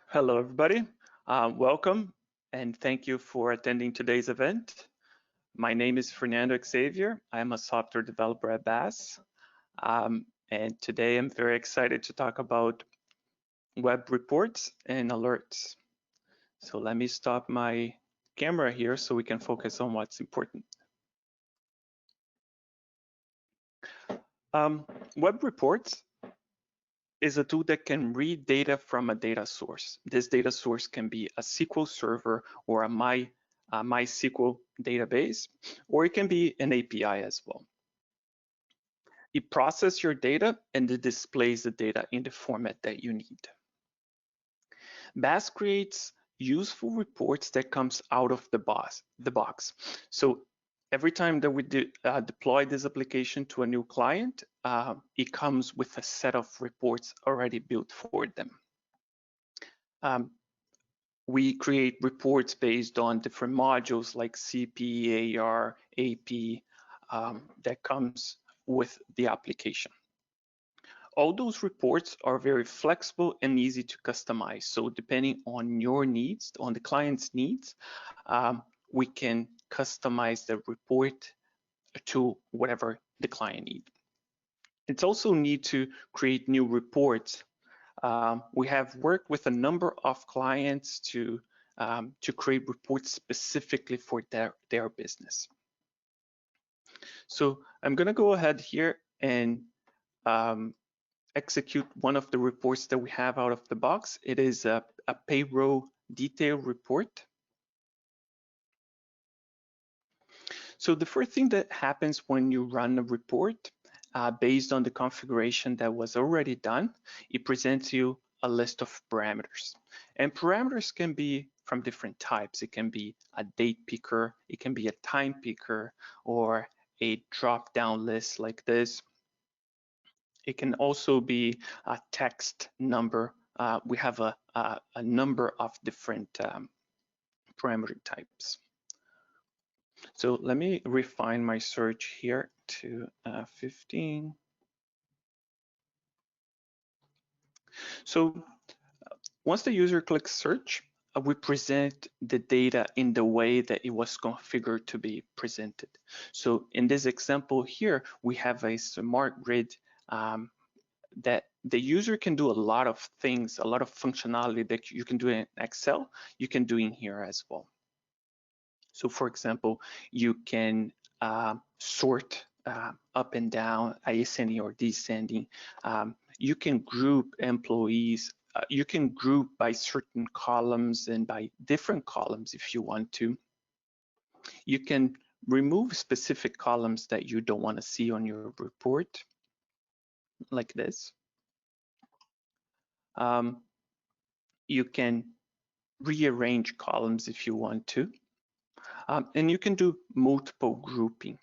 Hello, everybody. Welcome, and thank you for attending today's event. My name is Fernando Xavier. I am a software developer at BAASS. And today I'm very excited to talk about web reports and alerts. So let me stop my camera here so we can focus on what's important. Web reports is a tool that can read data from a data source. This data source can be a SQL server or a MySQL database, or it can be an API as well. It processes your data and it displays the data in the format that you need. BAASS creates useful reports that comes out of the box. So every time that we deploy this application to a new client, it comes with a set of reports already built for them. We create reports based on different modules like CP, AR, AP that comes with the application. All those reports are very flexible and easy to customize. So depending on your needs, on the client's needs, we can customize the report to whatever the client needs. It's also neat to create new reports. We have worked with a number of clients to create reports specifically for their business. So I'm going to go ahead here and execute one of the reports that we have out of the box. It is a payroll detail report. So the first thing that happens when you run a report based on the configuration that was already done, it presents you a list of parameters. And parameters can be from different types. It can be a date picker, it can be a time picker, or a drop-down list like this. It can also be a text number. We have a number of different parameter types. So let me refine my search here to 15. So once the user clicks search, we present the data in the way that it was configured to be presented. So in this example here, we have a smart grid that the user can do a lot of things, a lot of functionality that you can do in Excel, you can do in here as well. So for example, you can sort up and down, ascending or descending. You can group employees. You can group by certain columns and by different columns if you want to. You can remove specific columns that you don't want to see on your report, like this. You can rearrange columns if you want to. And you can do multiple grouping.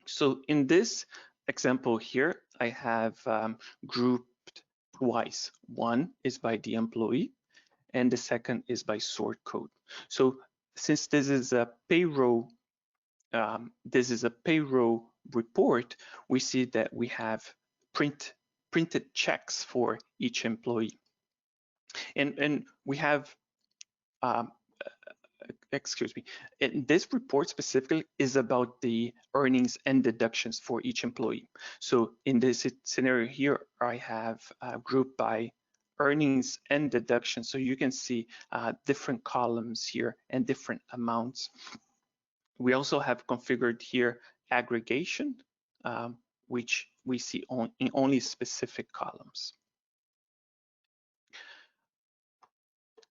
So in this example here, I have grouped twice. One is by the employee, and the second is by sort code. So since this is a payroll, report, we see that we have printed checks for each employee, and we have excuse me, this report specifically is about the earnings and deductions for each employee. So in this scenario here, I have grouped by earnings and deductions. So you can see different columns here and different amounts. We also have configured here aggregation, which we see in only specific columns.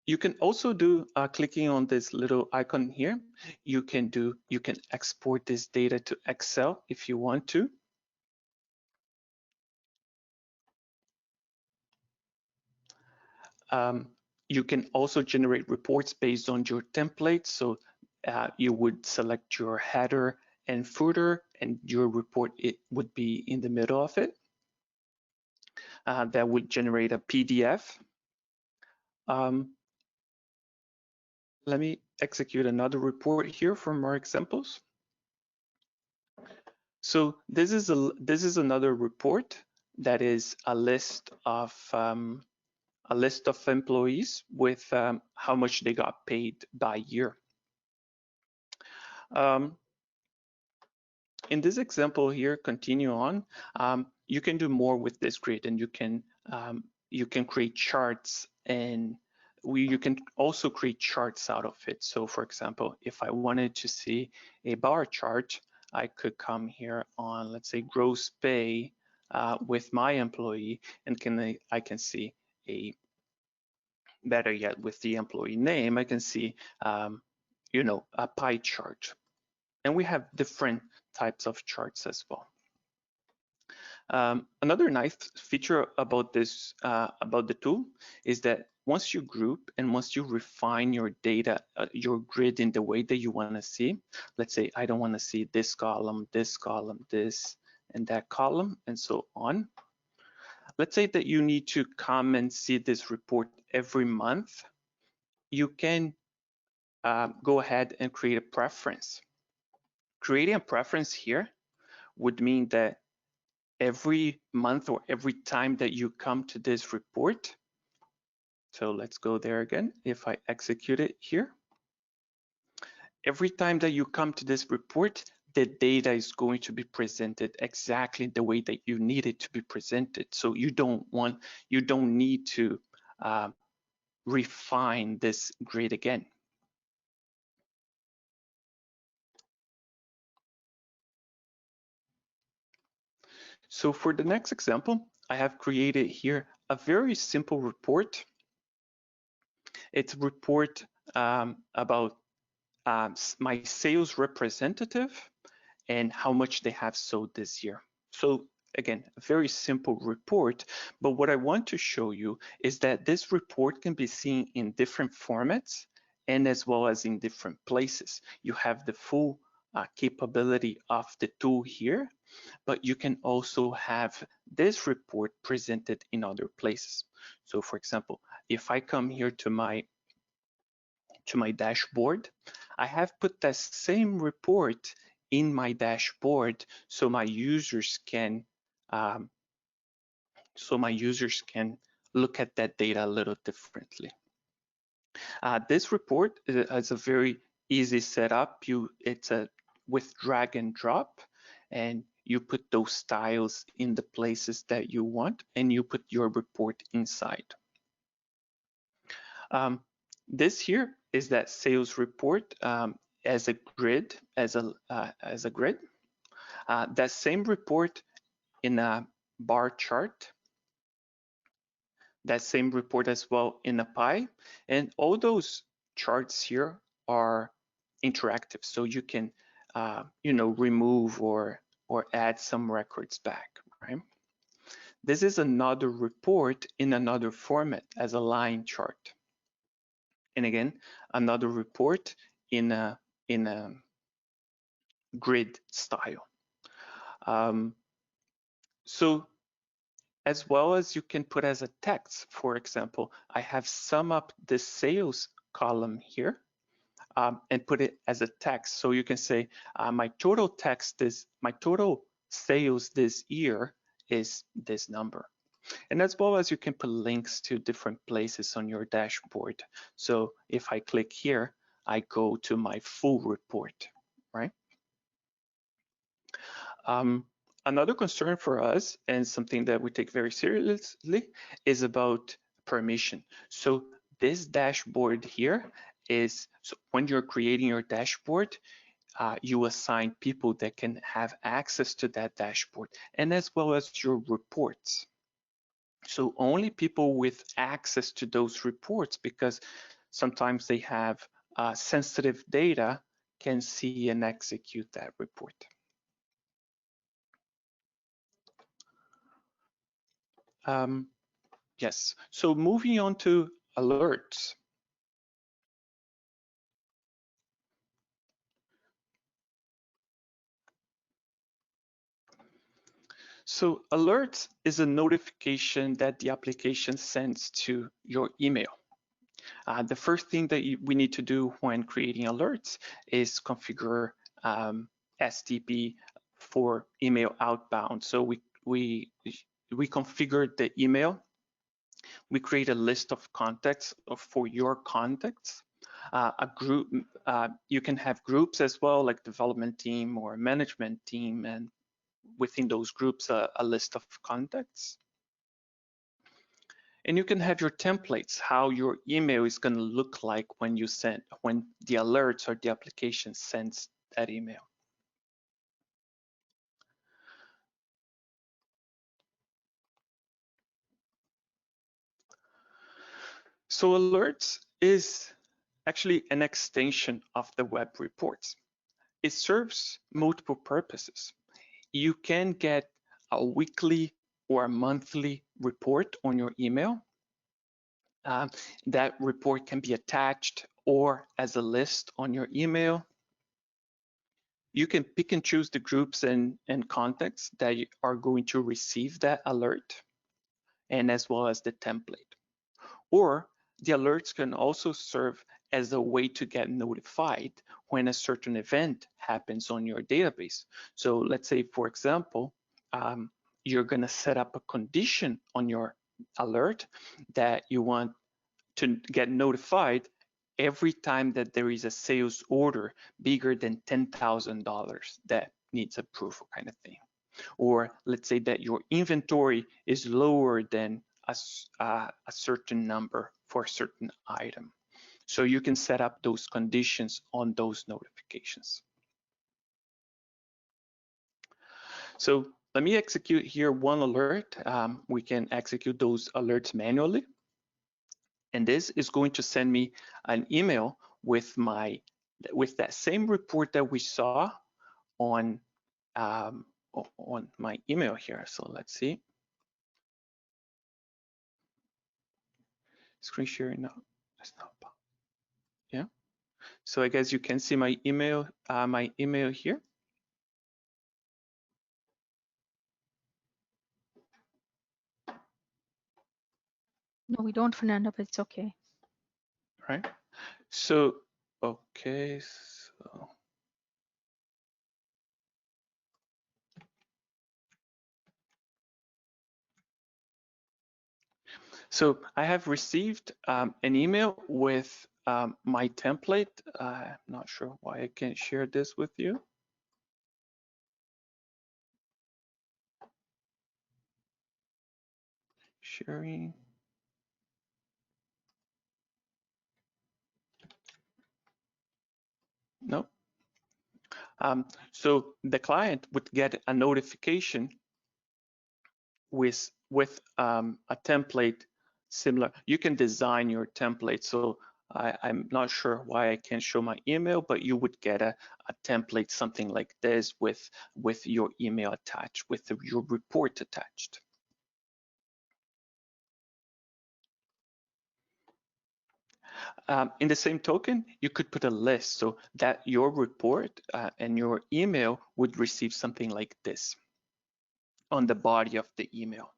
You can also do clicking on this little icon here. You can export this data to Excel if you want to. You can also generate reports based on your template. So you would select your header and footer, and your report would be in the middle of it. That would generate a PDF. Let me execute another report here for more examples. So this is another report that is a list of a list of employees with how much they got paid by year. In this example here, continue on, you can do more with this grid, and you can create charts, and you can also create charts out of it. So for example, if I wanted to see a bar chart, I could come here on, let's say, gross pay with my employee, and I can see better yet, with the employee name, I can see a pie chart. And we have different types of charts as well. Another nice feature about this, about the tool, is that once you group and once you refine your data, your grid in the way that you want to see, let's say I don't want to see this column, this, and that column, and so on. Let's say that you need to come and see this report every month. You can go ahead and create a preference. Creating a preference here would mean that every month or every time that you come to this report, so let's go there again. If I execute it here, every time that you come to this report, the data is going to be presented exactly the way that you need it to be presented. So you don't need to refine this grid again. So for the next example, I have created here a very simple report. It's a report about my sales representative and how much they have sold this year. So again, a very simple report, but what I want to show you is that this report can be seen in different formats and as well as in different places. You have the full capability of the tool here, but you can also have this report presented in other places. So for example, if I come here to my dashboard, I have put that same report in my dashboard so my users can look at that data a little differently. This report is a very easy setup. It's with drag and drop, and you put those styles in the places that you want, and you put your report inside. This here is that sales report as a grid, that same report in a bar chart, that same report as well in a pie, and all those charts here are interactive, so you can remove or add some records back, right? This is another report in another format as a line chart, and again another report in a grid style. So as well as you can put as a text. For example, I have sum up the sales column here and put it as a text. So you can say my total sales this year is this number. And as well as you can put links to different places on your dashboard. So if I click here, I go to my full report, right? Another concern for us, and something that we take very seriously, is about permission. So this dashboard here is, so when you're creating your dashboard, you assign people that can have access to that dashboard, and as well as your reports. So only people with access to those reports, because sometimes they have sensitive data, can see and execute that report. Yes, so moving on to alerts. So alerts is a notification that the application sends to your email. The first thing that we need to do when creating alerts is configure STP for email outbound. So we configured the email we create a list of contacts for your contacts. A group, you can have groups as well, like development team or management team, and within those groups, a list of contacts. And you can have your templates, how your email is going to look like when the alerts or the application sends that email. So alerts is actually an extension of the web reports. It serves multiple purposes. You can get a weekly or a monthly report on your email. That report can be attached or as a list on your email. You can pick and choose the groups and contacts that are going to receive that alert, and as well as the template. Or the alerts can also serve as a way to get notified when a certain event happens on your database. So let's say, for example, you're going to set up a condition on your alert that you want to get notified every time that there is a sales order bigger than $10,000 that needs approval, kind of thing. Or let's say that your inventory is lower than a certain number for a certain item. So you can set up those conditions on those notifications. So let me execute here one alert. We can execute those alerts manually. And this is going to send me an email with that same report that we saw on my email here. So let's see. Screen sharing, no, that's not. Yeah. So I guess you can see my email here. No, we don't, Fernando, but it's okay. Right. So, okay. So I have received an email with my template. I'm not sure why I can't share this with you. Sharing. No. So the client would get a notification with a template similar. You can design your template. So I'm not sure why I can't show my email, but you would get a template, something like this with your email attached, with your report attached. In the same token, you could put a list so that your report and your email would receive something like this on the body of the email.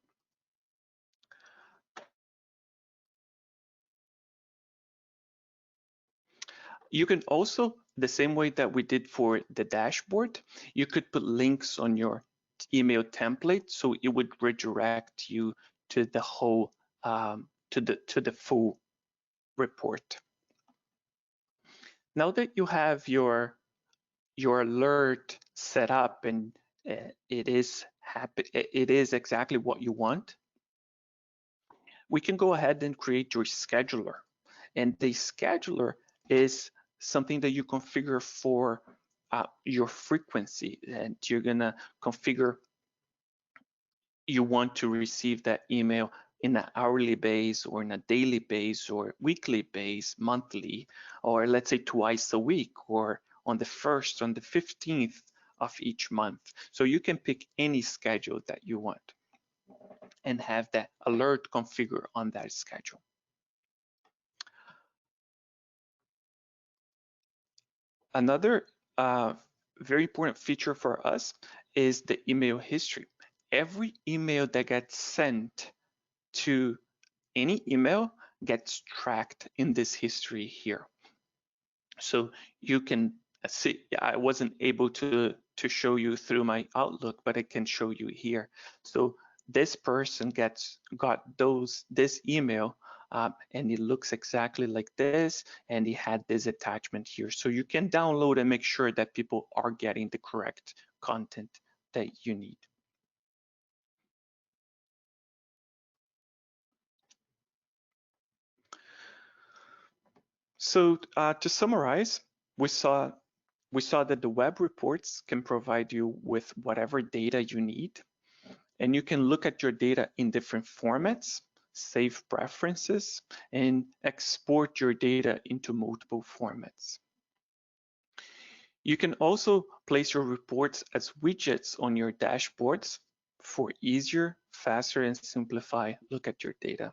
You can also, the same way that we did for the dashboard, you could put links on your email template so it would redirect you to the whole to the full report. Now that you have your alert set up and it is exactly what you want, we can go ahead and create your scheduler. And the scheduler is something that you configure for your frequency, and you're gonna configure you want to receive that email in an hourly base or in a daily base or weekly base, monthly, or let's say twice a week or on the 1st, on the 15th of each month. So you can pick any schedule that you want and have that alert configured on that schedule. Another very important feature for us is the email history. Every email that gets sent to any email gets tracked in this history here. So you can see, I wasn't able to show you through my Outlook, but I can show you here. So this person got this email and it looks exactly like this, and it had this attachment here. So you can download and make sure that people are getting the correct content that you need. So to summarize, we saw that the web reports can provide you with whatever data you need, and you can look at your data in different formats, save preferences, and export your data into multiple formats. You can also place your reports as widgets on your dashboards for easier, faster, and simplify look at your data.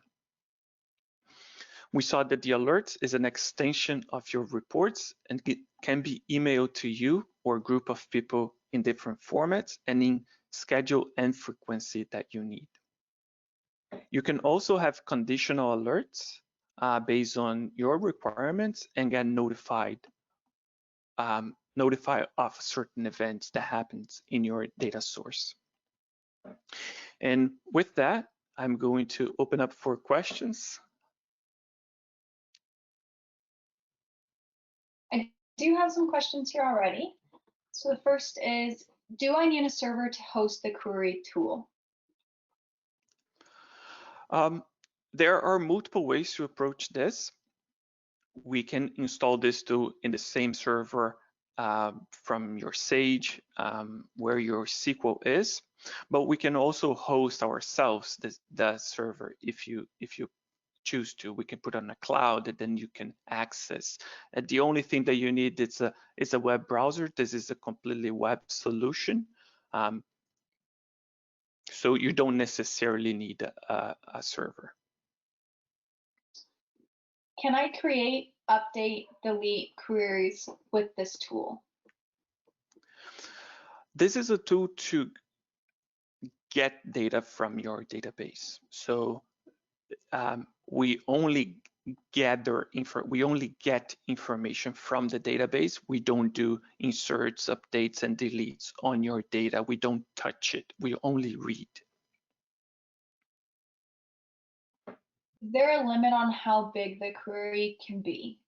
We saw that the alerts is an extension of your reports and it can be emailed to you or a group of people in different formats and in schedule and frequency that you need. You can also have conditional alerts based on your requirements and get notified of certain events that happens in your data source. And with that, I'm going to open up for questions. I do have some questions here already. So the first is, do I need a server to host the query tool? There are multiple ways to approach this. We can install this tool in the same server from your Sage, where your SQL is, but we can also host ourselves the server if you choose to. We can put on a cloud and then you can access. And the only thing that you need is a web browser. This is a completely web solution. So you don't necessarily need a server. Can I create, update, delete queries with this tool? This is a tool to get data from your database. So we only get information from the database. We don't do inserts, updates, and deletes on your data. We don't touch it. We only read. Is there a limit on how big the query can be?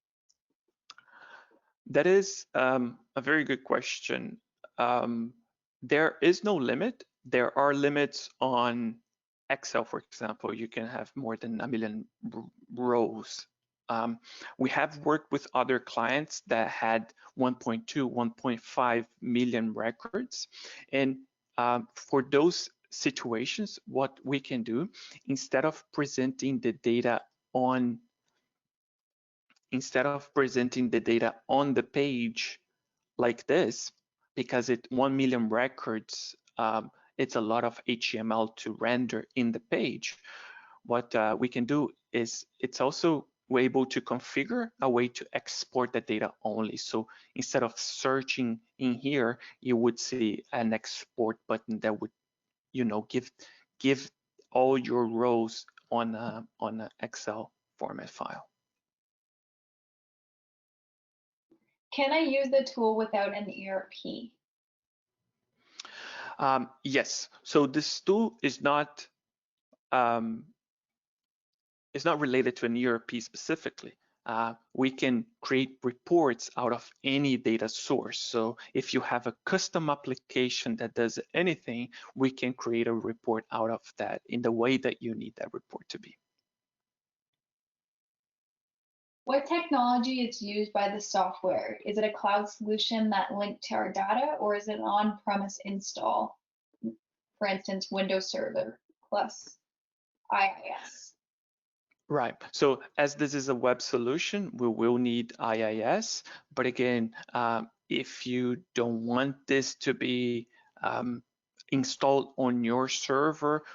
That is a very good question. There is no limit. There are limits on Excel, for example. You can have more than 1 million rows. We have worked with other clients that had 1.2, 1.5 million records. And for those situations, what we can do, instead of presenting the data on the page like this, because 1 million records, it's a lot of HTML to render in the page. What we can do is we're able to configure a way to export the data only. So instead of searching in here, you would see an export button that would, give all your rows on an Excel format file. Can I use the tool without an ERP? Yes. So this tool is not related to an ERP specifically. We can create reports out of any data source. So if you have a custom application that does anything, we can create a report out of that in the way that you need that report to be. What technology is used by the software? Is it a cloud solution that linked to our data, or is it an on-premise install? For instance, Windows Server plus IIS. Right. So as this is a web solution, we will need IIS. But again, if you don't want this to be installed on your server,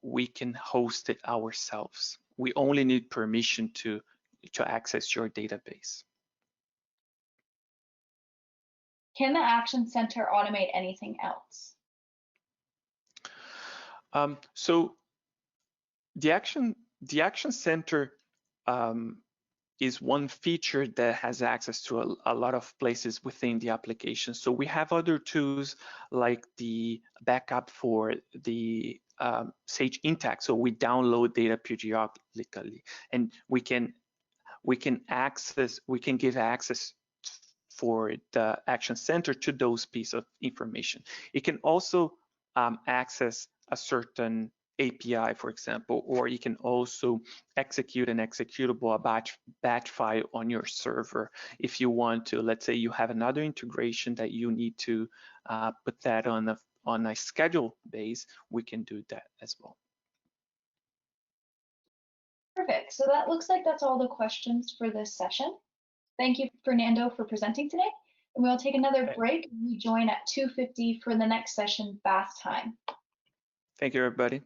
we can host it ourselves. We only need permission to access your database. Can the Action Center automate anything else? So the Action Center is one feature that has access to a lot of places within the application. So we have other tools like the backup for the Sage Intacct. So we download data periodically, and we can give access for the Action Center to those pieces of information. It can also access a certain API, for example, or you can also execute an executable, a batch file on your server. If you want to, let's say you have another integration that you need to put that on a schedule base, we can do that as well. Perfect. So that looks like that's all the questions for this session. Thank you, Fernando, for presenting today. And we'll take another break and rejoin at 2:50 for the next session, BAASS time. Thank you, everybody.